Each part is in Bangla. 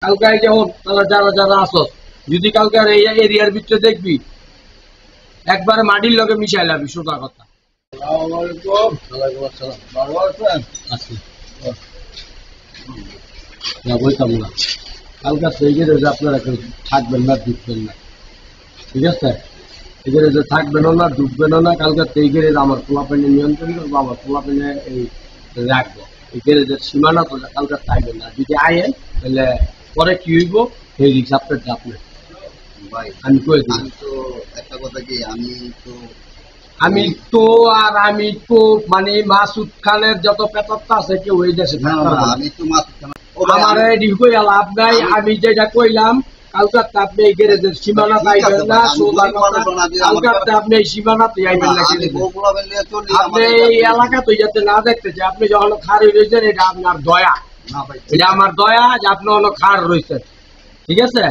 কালকে যেমন তারা যারা যারা আসো যদি কালকে এই এরিয়ার ভিতরে দেখবি একবারে মাটির লগে মিশাইলাবি সোজা কথা। বইতাম না কালকে এগিয়ে আপনারা থাকবেন না ঢুকবেন না, ঠিক আছে? এগিয়ে যে থাকবেনও না ঢুকবেনও না, কালকে এগিয়ে আমার খোলাপানি নিয়ন্ত্রণ করবো, আমার খোলাপানি এই রাখবো। এগিয়ে যে সীমানা তো কালকে থাকবেন না, যদি আয়েন তাহলে পরে কি হইব সেই রিক্স আপনার আপনার ভাই আমি কই দিই। তো একটা কথা কি আমি তো মানে মাসুদ খানের যত পেতাত্তা আছে কেউ ওই দেশে আমি তো মাসুদ খান আমার লাভ নাই। আমি যেটা কইলাম কালকাতে আপনি এই গ্যারেজের সীমানা পাইবেন না, কালকাতে আপনি এই সীমানাতে আইবেন না, আপনি এই এলাকা তো যাতে না দেখতে চাই। আপনি যখন খার রয়েছেন এটা আপনার দয়া, এটা আমার দয়া যে আপনি অনেক খার রয়েছেন, ঠিক আছে?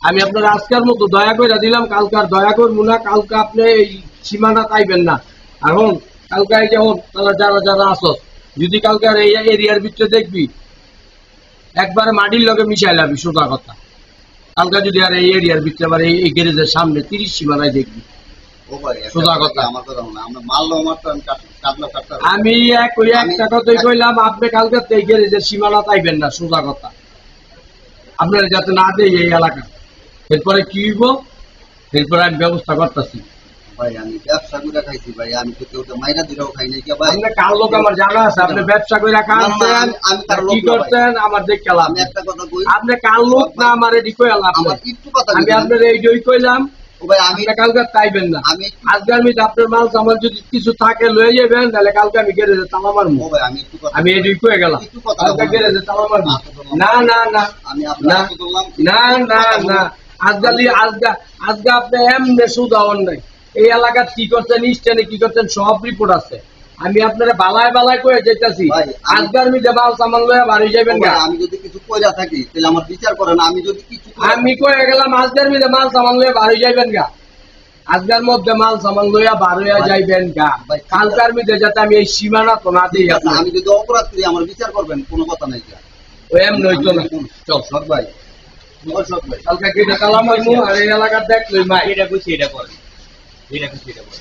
আমি আপনার আজকের মতো দয়া করে দিলাম, কালকে আর দয়া করবো না। কালকে আপনি এই সীমানা পাইবেন না। এখন কালকে যেমন তারা যারা যারা আসো যদি কালকে এই এরিয়ার ভিতরে দেখবি একবারে মাটির লগে মিশাইলাবি সোজা কথা। কালকে যদি আর এই এরিয়ার ভিতরে আবার এই গ্যারেজের সামনে 30 সীমানায় দেখবি সোজা কথা। আমি একটা কথাই কইলাম, আপনি কালকে এই গ্যারেজের সীমানা পাইবেন না সোজা কথা, আপনারা যাতে না দেয় এই এলাকা। এরপরে কি হইব এরপরে আমি ব্যবস্থা করতেছি। ভাই আমি ব্যবসা করে খাইছি ভাই, আমি তো কেউ মাইরা দিলেও খাই নাই। ভাই আপনি কার লোক আমার জানা আছে, আপনি ব্যবসা করে খাচ্ছেন, কি করছেন আমার দেখে লাভ। একটা কথা কই, আপনি কার লোক না আমার এটি কইলাম, আমি আপনার এই জয় কইলাম। আমি কালকে চাইবেন না, আজকে আমি আপনার মাল সামাল যদি কিছু থাকে লয়ে যাবেন, তাহলে কালকে আমি গ্যারেজে তালা মারবো। আমি এই কয়ে গেলাম কালকে গ্যারেজে তালা মারবো। না না না না না না আজকে আপনি এমনি সুদাওয়ান নাই। এই এলাকার কি করছেন, স্টেনে কি করছেন সব রিপোর্ট আছে। আমি আপনারা বালায় বালায় কয়ে যেতেছি, আজকে আমি যে মাল সামাল লয়ে বাড়ি যাবেন না। আমি যদি কিছু কইরা থাকি তাহলে আমার বিচার করেন। আমি যদি কিছু আমি কয়ে গেলাম আজকের মধ্যে মাল সামান লয়ে বাড়ি যাইবেন গা, আজকের মধ্যে মাল সামান লইয়া বাড়ি যাইবেন গা। কালকার মধ্যে যাতে আমি এই সীমানা তো না দিই। আমি যদি অপরাধ করি আমার বিচার করবেন, কোনো কথা নাই। ওই এমন হইতো না। চল সব ভাই কালকে কেটে তালা মারমু আর এই এলাকার দেখলই মা এটা কইছি এটা করে এটা কইছি এটা করে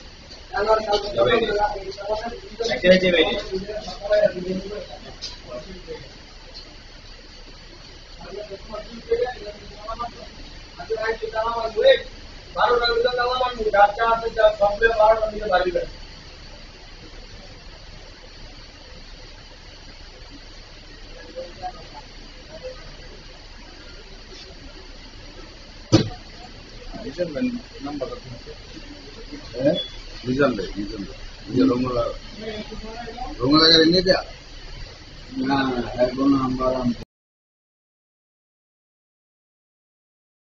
রোমা জায়গায় নিয়ে দেয়া না এখন আমরা